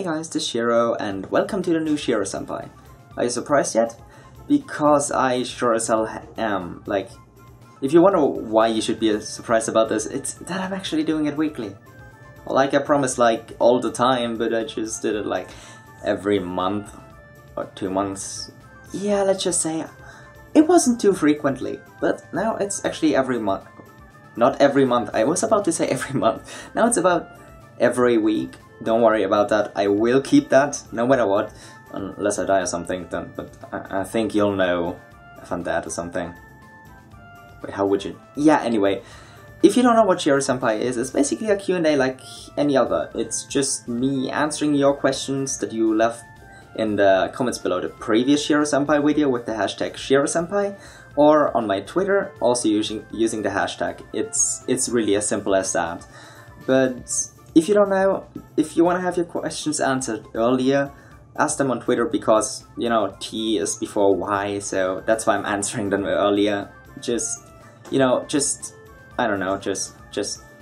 Hey guys, this is Shiro, and welcome to the new Shiro Senpai. Are you surprised yet? Because I sure as hell am. Like, if you wonder why you should be surprised about this, it's that I'm actually doing it weekly. Like I promised, like, all the time, but I just did it like every month or 2 months. Yeah, let's just say it wasn't too frequently, but now it's actually every month. Not every month, I was about to say every month. Now it's about every week. Don't worry about that, I will keep that, no matter what. Unless I die or something, then, but I think you'll know if I'm dead or something. Wait, how would you? Yeah, anyway. If you don't know what Shiro Senpai is, it's basically a Q&A like any other. It's just me answering your questions that you left in the comments below the previous Shiro Senpai video with the hashtag Shiro Senpai, or on my Twitter, also using the hashtag. It's really as simple as that. But if you don't know, if you want to have your questions answered earlier, ask them on Twitter because, you know, T is before Y, so that's why I'm answering them earlier. Just, you know, I don't know, just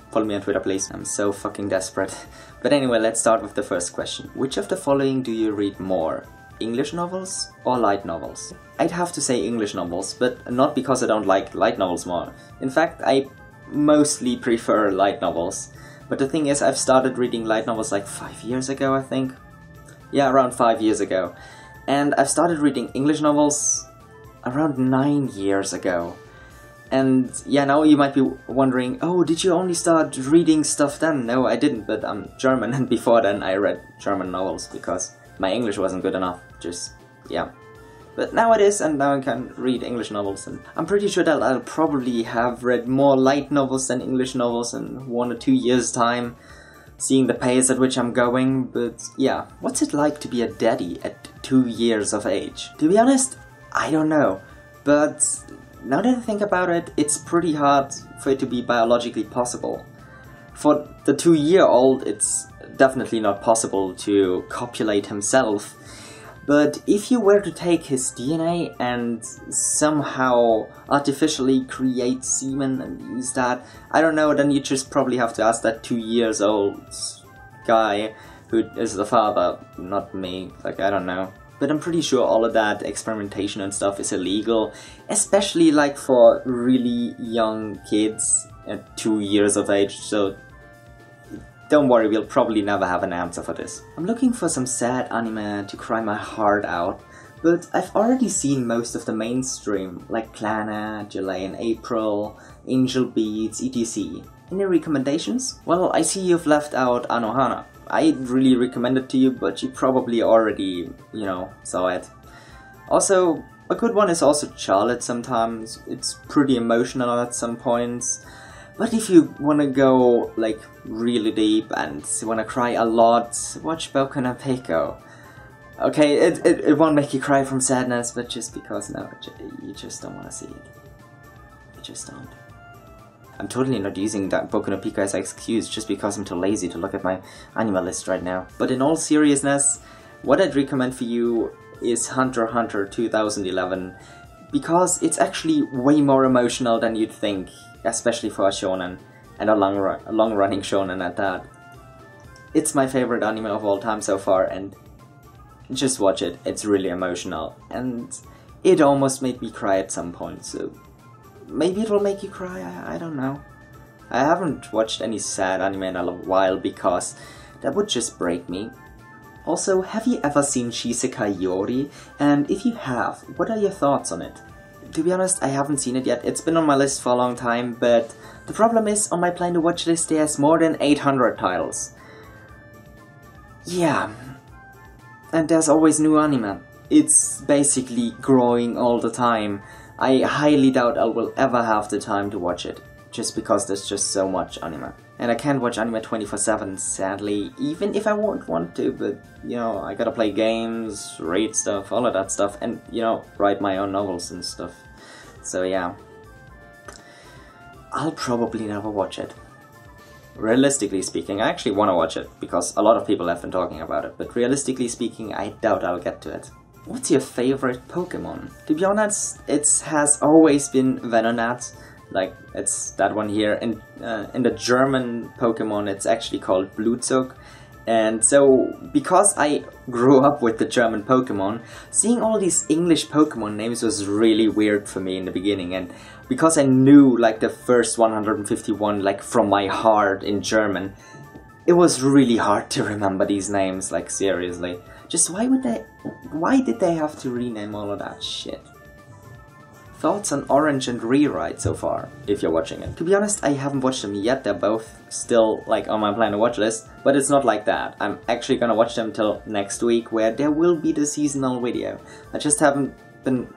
follow me on Twitter, please. I'm so fucking desperate. But anyway, let's start with the first question. Which of the following do you read more? English novels or light novels? I'd have to say English novels, but not because I don't like light novels more. In fact, I mostly prefer light novels. But the thing is, I've started reading light novels like 5 years ago, I think. Yeah, around 5 years ago. And I've started reading English novels around 9 years ago. And yeah, now you might be wondering, oh, did you only start reading stuff then? No, I didn't, but I'm German, and before then I read German novels because my English wasn't good enough. Just, yeah. But now it is, and now I can read English novels, and I'm pretty sure that I'll probably have read more light novels than English novels in 1 or 2 years' time, seeing the pace at which I'm going. But yeah, what's it like to be a daddy at 2 years of age? To be honest, I don't know, but now that I think about it, it's pretty hard for it to be biologically possible. For the 2-year-old, it's definitely not possible to copulate himself. But if you were to take his DNA and somehow artificially create semen and use that, I don't know, then you just probably have to ask that 2-year-old guy who is the father, not me, like, I don't know. But I'm pretty sure all of that experimentation and stuff is illegal, especially like for really young kids at 2 years of age, so don't worry, we'll probably never have an answer for this. I'm looking for some sad anime to cry my heart out, but I've already seen most of the mainstream, like Clannad, July and April, Angel Beats, etc. Any recommendations? Well, I see you've left out Anohana. I'd really recommend it to you, but you probably already, you know, saw it. Also, a good one is also Charlotte sometimes. It's pretty emotional at some points. But if you wanna go, like, really deep and wanna cry a lot, watch Boku no Pico. Okay, it won't make you cry from sadness, but just because, no, you just don't wanna see it. You just don't. I'm totally not using that Boku no Pico as an excuse just because I'm too lazy to look at my anime list right now. But in all seriousness, what I'd recommend for you is Hunter x Hunter 2011, because it's actually way more emotional than you'd think, especially for a shonen, and a long-running shonen at that. It's my favorite anime of all time so far, and just watch it, it's really emotional. And it almost made me cry at some point, so maybe it'll make you cry, I don't know. I haven't watched any sad anime in a while because that would just break me. Also, have you ever seen Shisekai Yori? And if you have, what are your thoughts on it? To be honest, I haven't seen it yet. It's been on my list for a long time, but the problem is, on my plan to watch list there's more than 800 titles. Yeah. And there's always new anime. It's basically growing all the time. I highly doubt I will ever have the time to watch it, just because there's just so much anime. And I can't watch anime 24/7, sadly, even if I won't want to, but, you know, I gotta play games, read stuff, all of that stuff, and, you know, write my own novels and stuff. So yeah. I'll probably never watch it. Realistically speaking, I actually wanna watch it, because a lot of people have been talking about it, but realistically speaking, I doubt I'll get to it. What's your favorite Pokemon? To be honest, it has always been Venonat. Like, it's that one here. In the German Pokemon, it's actually called Blutzug. And so, because I grew up with the German Pokemon, seeing all these English Pokemon names was really weird for me in the beginning. And because I knew like the first 151 like from my heart in German, it was really hard to remember these names, like seriously. Just why did they have to rename all of that shit? Thoughts on Orange and Rewrite so far, if you're watching it. To be honest, I haven't watched them yet, they're both still like on my plan to watch list, but it's not like that. I'm actually gonna watch them till next week, where there will be the seasonal video. I just haven't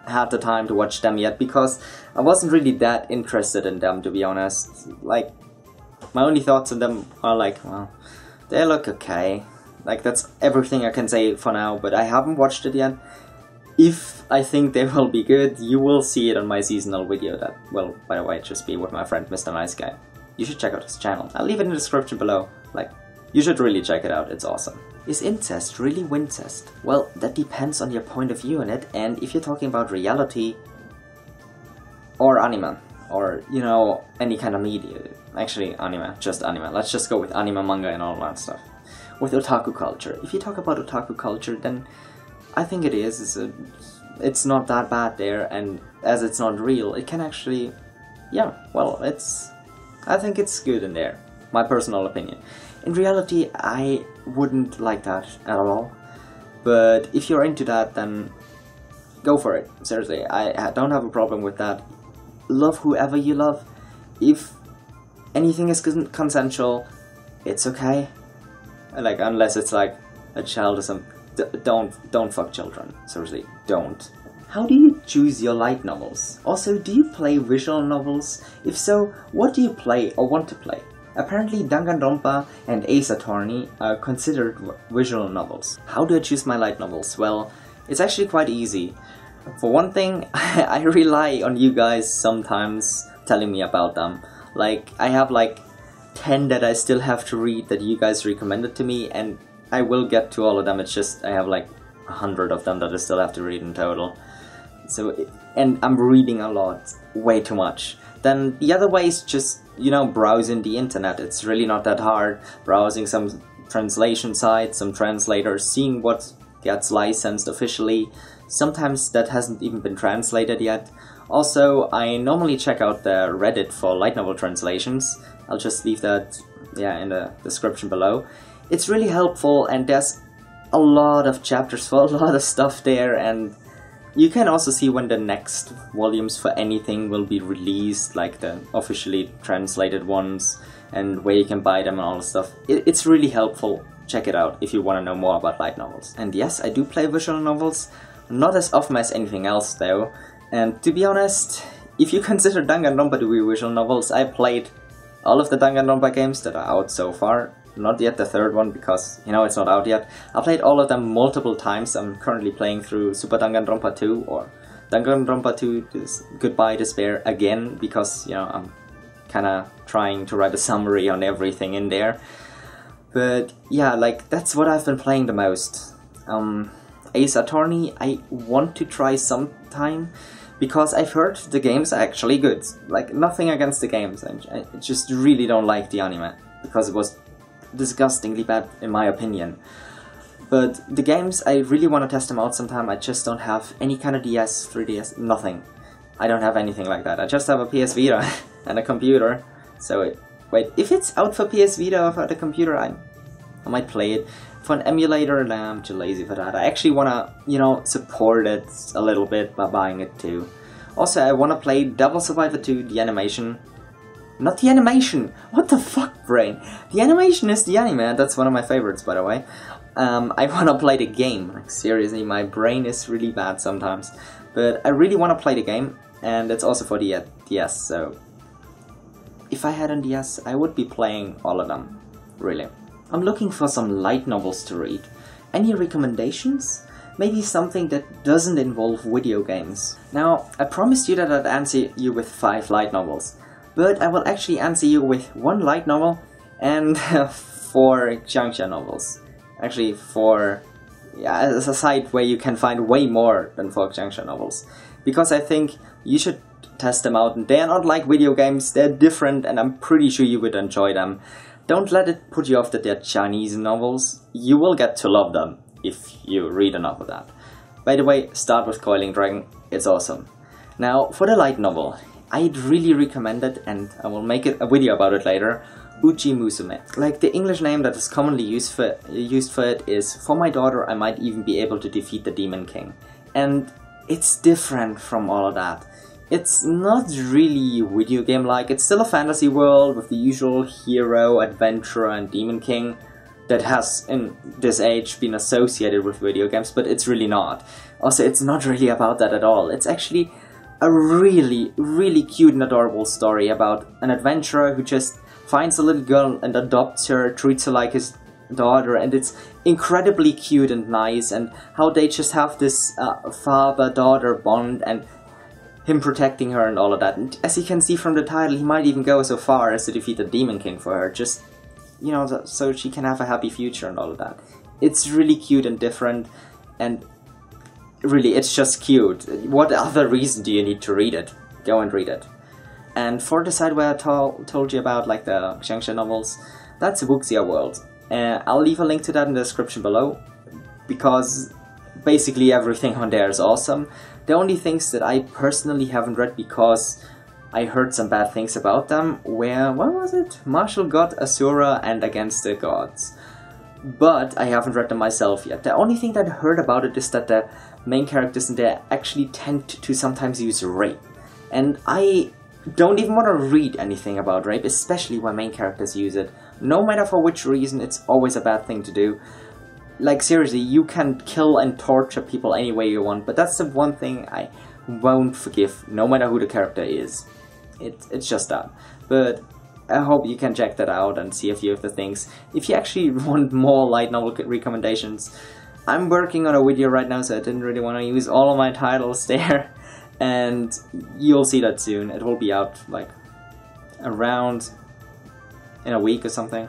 had the time to watch them yet, because I wasn't really that interested in them, to be honest. Like, my only thoughts on them are like, well, they look okay. Like, that's everything I can say for now, but I haven't watched it yet. If I think they will be good, you will see it on my seasonal video that will, by the way, just be with my friend Mr. Nice Guy. You should check out his channel. I'll leave it in the description below. Like, you should really check it out, it's awesome. Is incest really Wincest? Well, that depends on your point of view on it, and if you're talking about reality or anime, or, you know, any kind of media. Actually, anime, just anime. Let's just go with anime, manga, and all that stuff. With otaku culture. If you talk about otaku culture, then I think it is. It's not that bad there, and as it's not real, it can actually, yeah, well, I think it's good in there. My personal opinion. In reality, I wouldn't like that at all. But if you're into that, then go for it. Seriously, I don't have a problem with that. Love whoever you love. If anything is consensual, it's okay. Like, unless it's like a child or something. Don't fuck children. Seriously, don't. How do you choose your light novels? Also, do you play visual novels? If so, what do you play or want to play? Apparently Danganronpa and Ace Attorney are considered visual novels. How do I choose my light novels? Well, it's actually quite easy. For one thing, I rely on you guys sometimes telling me about them. Like, I have like 10 that I still have to read that you guys recommended to me, and I will get to all of them. It's just I have like 100 of them that I still have to read in total. So, and I'm reading a lot, way too much. Then the other way is just, you know, browsing the internet. It's really not that hard. Browsing some translation sites, some translators, seeing what gets licensed officially. Sometimes that hasn't even been translated yet. Also, I normally check out the Reddit for light novel translations. I'll just leave that, yeah, in the description below. It's really helpful, and there's a lot of chapters for a lot of stuff there, and you can also see when the next volumes for anything will be released, like the officially translated ones, and where you can buy them and all the stuff. It's really helpful. Check it out if you want to know more about light novels. And yes, I do play visual novels, not as often as anything else though, and to be honest, if you consider Danganronpa to be visual novels, I played all of the Danganronpa games that are out so far. Not yet the third one, because, you know, it's not out yet. I played all of them multiple times. I'm currently playing through Super Danganronpa 2, or Danganronpa 2 Goodbye Despair again, because, you know, I'm kinda trying to write a summary on everything in there. But, yeah, like, that's what I've been playing the most. Ace Attorney, I want to try sometime, because I've heard the games are actually good. Like, nothing against the games, I just really don't like the anime, because it was disgustingly bad in my opinion. But the games, I really want to test them out sometime. I just don't have any kind of DS, 3DS, nothing. I don't have anything like that. I just have a PS Vita and a computer. So wait, if it's out for PS Vita or for the computer, I might play it. For an emulator, nah, I'm too lazy for that. I actually want to, you know, support it a little bit by buying it too. Also, I want to play Devil Survivor 2, the animation. Not the animation! What the fuck, brain? The animation is the anime, that's one of my favorites, by the way. I wanna play the game. Like, seriously, my brain is really bad sometimes. But I really wanna play the game, and it's also for the DS, so... If I had a DS, I would be playing all of them. Really. I'm looking for some light novels to read. Any recommendations? Maybe something that doesn't involve video games. Now, I promised you that I'd answer you with 5 light novels. But I will actually answer you with 1 light novel and 4 xianxia novels. Actually, 4... yeah, it's a site where you can find way more than 4 xianxia novels. Because I think you should test them out. They're not like video games, they're different, and I'm pretty sure you would enjoy them. don't let it put you off that they're Chinese novels. You will get to love them if you read enough of that. By the way, start with Coiling Dragon, it's awesome. Now, for the light novel, I'd really recommend it, and I will make a video about it later, Uchi Musume. Like, the English name that is commonly used for it is, for my daughter I might even be able to defeat the Demon King. And it's different from all of that. It's not really video game-like, it's still a fantasy world with the usual hero, adventurer and Demon King that has, in this age, been associated with video games, but it's really not. Also, it's not really about that at all. It's actually a really, really cute and adorable story about an adventurer who just finds a little girl and adopts her, treats her like his daughter, and it's incredibly cute and nice, and how they just have this father-daughter bond, and him protecting her and all of that. And as you can see from the title, he might even go so far as to defeat the Demon King for her, just, you know, so she can have a happy future and all of that. It's really cute and different, and really, it's just cute. What other reason do you need to read it? Go and read it. And for the side where I told you about, like, the Xiangxia novels, that's Wuxia World. I'll leave a link to that in the description below, because basically everything on there is awesome. The only things that I personally haven't read because I heard some bad things about them were, what was it? Martial God, Asura, and Against the Gods. But I haven't read them myself yet. The only thing that I heard about it is that the main characters in there actually tend to sometimes use rape. And I don't even want to read anything about rape, especially when main characters use it. No matter for which reason, it's always a bad thing to do. Like, seriously, you can kill and torture people any way you want, but that's the one thing I won't forgive, no matter who the character is. It's just that. But I hope you can check that out and see a few of the things. If you actually want more light novel recommendations, I'm working on a video right now, so I didn't really want to use all of my titles there. And you'll see that soon. It will be out, like, around in a week or something,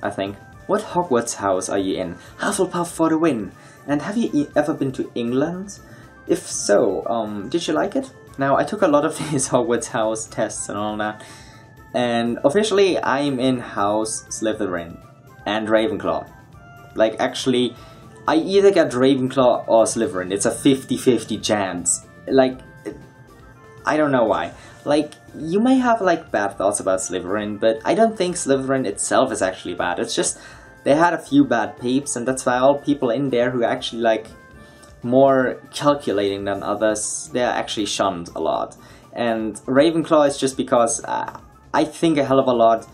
I think. What Hogwarts house are you in? Hufflepuff for the win! And have you ever been to England? If so, did you like it? Now, I took a lot of these Hogwarts house tests and all that, and officially I'm in House Slytherin and Ravenclaw. Like, actually, I either get Ravenclaw or Slytherin. It's a 50-50 chance. Like, I don't know why. Like, you may have, like, bad thoughts about Slytherin, but I don't think Slytherin itself is actually bad. It's just, they had a few bad peeps, and that's why all people in there who are actually, like, more calculating than others, they're actually shunned a lot. And Ravenclaw is just because I think a hell of a lot.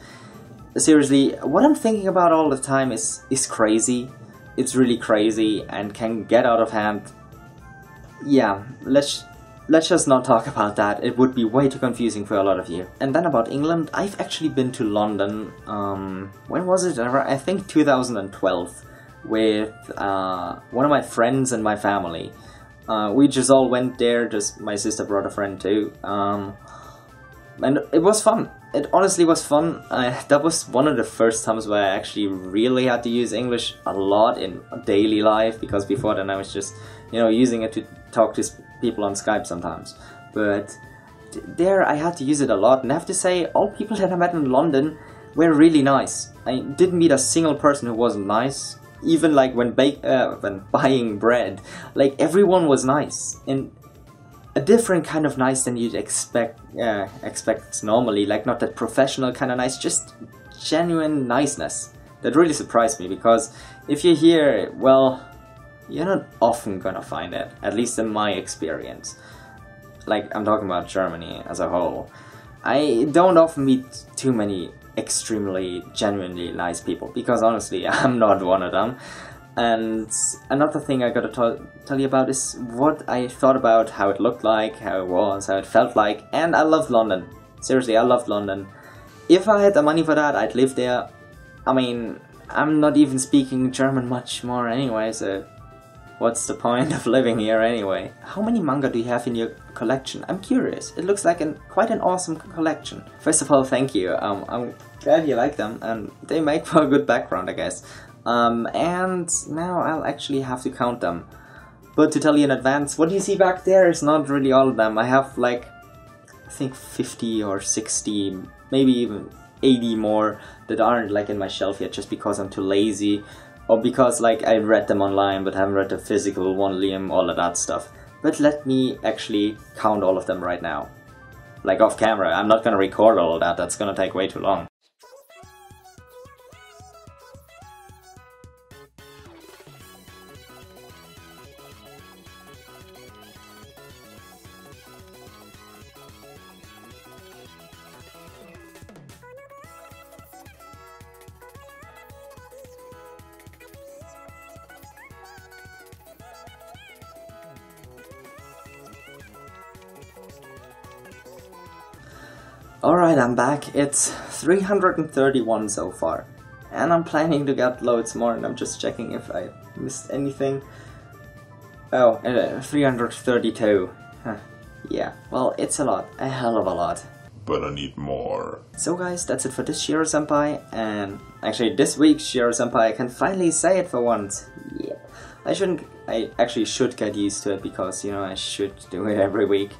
Seriously, what I'm thinking about all the time is crazy. It's really crazy and can get out of hand. Yeah, let's just not talk about that. It would be way too confusing for a lot of you. And then about England, I've actually been to London, when was it? I think 2012, with one of my friends and my family. We just all went there, just my sister brought a friend too, and it was fun. It honestly was fun. That was one of the first times where I actually really had to use English a lot in daily life, because before then I was just, you know, using it to talk to people on Skype sometimes. But there I had to use it a lot, and I have to say, all people that I met in London were really nice. I didn't meet a single person who wasn't nice. Even like when buying bread, like everyone was nice, and a different kind of nice than you'd expect normally. Like, not that professional kind of nice, just genuine niceness. That really surprised me, because if you're here, well, you're not often gonna find it, at least in my experience. Like, I'm talking about Germany as a whole. I don't often meet too many extremely genuinely nice people, because honestly I'm not one of them. And another thing I gotta tell you about is what I thought about how it looked like, how it was, how it felt like. And I loved London. Seriously, I loved London. If I had the money for that, I'd live there. I mean, I'm not even speaking German much more anyway, so what's the point of living here anyway? How many manga do you have in your collection? I'm curious. It looks like quite an awesome collection. First of all, thank you. I'm glad you like them, and they make for a good background, I guess. And now I'll actually have to count them. But to tell you in advance, what you see back there is not really all of them. I have, like, I think 50 or 60, maybe even 80 more that aren't like in my shelf yet, just because I'm too lazy, or because like I read them online but haven't read the physical volume, all of that stuff. But let me actually count all of them right now. Like off camera. I'm not gonna record all of that, that's gonna take way too long. Alright, I'm back. It's 331 so far. And I'm planning to get loads more, and I'm just checking if I missed anything. Oh, 332. Huh. Yeah, well, it's a lot. A hell of a lot. But I need more. So guys, that's it for this Shiro Senpai, and actually this week's Shiro Senpai, I can finally say it for once. Yeah. I actually should get used to it, because, you know, I should do it every week.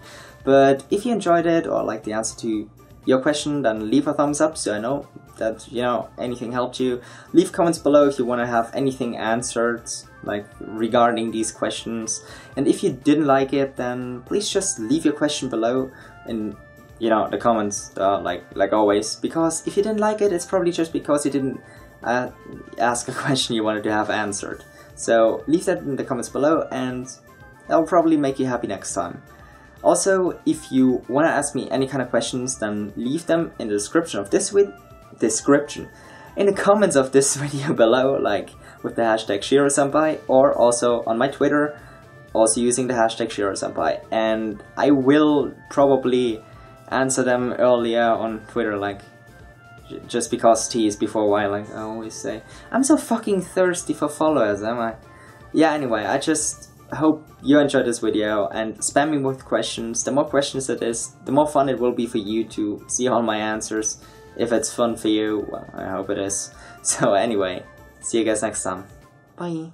But if you enjoyed it, or like the answer to your question, then leave a thumbs up so I know that, you know, anything helped you. Leave comments below if you want to have anything answered, like regarding these questions. And if you didn't like it, then please just leave your question below in, you know, the comments, like always. Because if you didn't like it, it's probably just because you didn't ask a question you wanted to have answered. So leave that in the comments below, and that'll probably make you happy next time. Also, if you want to ask me any kind of questions, then leave them in the description of this in the comments of this video below, like with the hashtag ShiroSenpai, or also on my Twitter, also using the hashtag ShiroSenpai. And I will probably answer them earlier on Twitter, like just because T is before Y, like I always say. I'm so fucking thirsty for followers, am I? Yeah, anyway, I just hope you enjoyed this video, and spam me with questions. The more questions it is, the more fun it will be for you to see all my answers. If it's fun for you, well, I hope it is. So anyway, see you guys next time. Bye!